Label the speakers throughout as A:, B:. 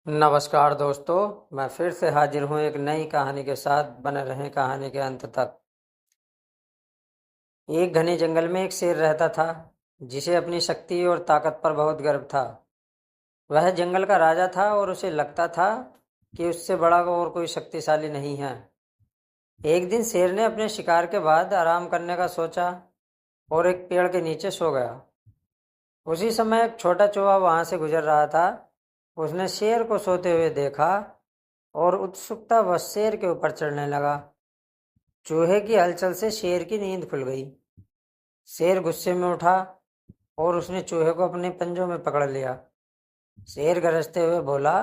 A: नमस्कार दोस्तों। मैं फिर से हाजिर हूँ एक नई कहानी के साथ। बने रहें कहानी के अंत तक। एक घने जंगल में एक शेर रहता था जिसे अपनी शक्ति और ताकत पर बहुत गर्व था। वह जंगल का राजा था और उसे लगता था कि उससे बड़ा और कोई शक्तिशाली नहीं है। एक दिन शेर ने अपने शिकार के बाद आराम करने का सोचा और एक पेड़ के नीचे सो गया। उसी समय एक छोटा चूहा वहां से गुजर रहा था। उसने शेर को सोते हुए देखा और उत्सुकतावश शेर के ऊपर चढ़ने लगा। चूहे की हलचल से शेर की नींद खुल गई। शेर गुस्से में उठा और उसने चूहे को अपने पंजों में पकड़ लिया। शेर गरजते हुए बोला,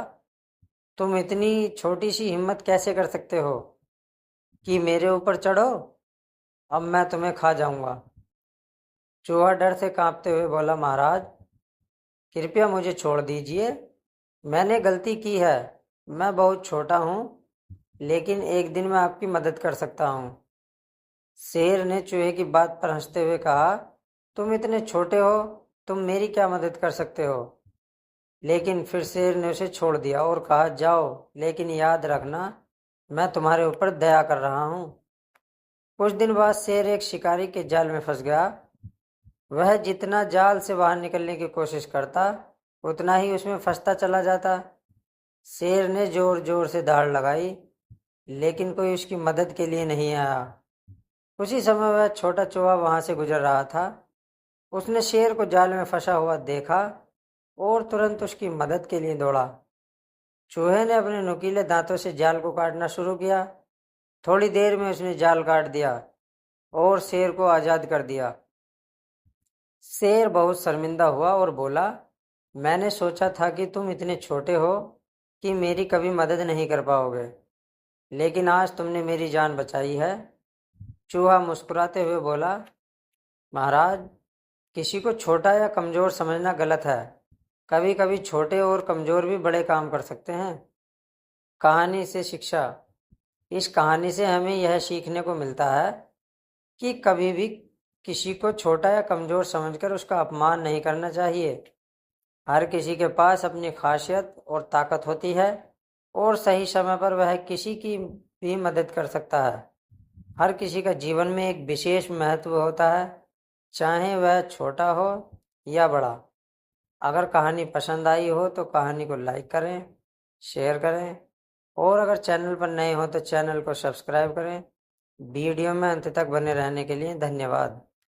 A: तुम इतनी छोटी सी हिम्मत कैसे कर सकते हो कि मेरे ऊपर चढ़ो? अब मैं तुम्हें खा जाऊंगा। चूहा डर से कांपते हुए बोला, महाराज कृपया मुझे छोड़ दीजिए। मैंने गलती की है। मैं बहुत छोटा हूँ, लेकिन एक दिन मैं आपकी मदद कर सकता हूँ। शेर ने चूहे की बात पर हंसते हुए कहा, तुम इतने छोटे हो, तुम मेरी क्या मदद कर सकते हो? लेकिन फिर शेर ने उसे छोड़ दिया और कहा, जाओ, लेकिन याद रखना मैं तुम्हारे ऊपर दया कर रहा हूँ। कुछ दिन बाद शेर एक शिकारी के जाल में फंस गया। वह जितना जाल से बाहर निकलने की कोशिश करता, उतना ही उसमें फंसता चला जाता। शेर ने जोर जोर से दहाड़ लगाई, लेकिन कोई उसकी मदद के लिए नहीं आया। उसी समय वह छोटा चूहा वहां से गुजर रहा था। उसने शेर को जाल में फंसा हुआ देखा और तुरंत उसकी मदद के लिए दौड़ा। चूहे ने अपने नुकीले दांतों से जाल को काटना शुरू किया। थोड़ी देर में उसने जाल काट दिया और शेर को आजाद कर दिया। शेर बहुत शर्मिंदा हुआ और बोला, मैंने सोचा था कि तुम इतने छोटे हो कि मेरी कभी मदद नहीं कर पाओगे, लेकिन आज तुमने मेरी जान बचाई है। चूहा मुस्कुराते हुए बोला, महाराज किसी को छोटा या कमजोर समझना गलत है। कभी कभी छोटे और कमजोर भी बड़े काम कर सकते हैं। कहानी से शिक्षा। इस कहानी से हमें यह सीखने को मिलता है कि कभी भी किसी को छोटा या कमजोर समझकर उसका अपमान नहीं करना चाहिए। हर किसी के पास अपनी खासियत और ताकत होती है और सही समय पर वह किसी की भी मदद कर सकता है। हर किसी का जीवन में एक विशेष महत्व होता है, चाहे वह छोटा हो या बड़ा। अगर कहानी पसंद आई हो तो कहानी को लाइक करें, शेयर करें और अगर चैनल पर नए हो तो चैनल को सब्सक्राइब करें। वीडियो में अंत तक बने रहने के लिए धन्यवाद।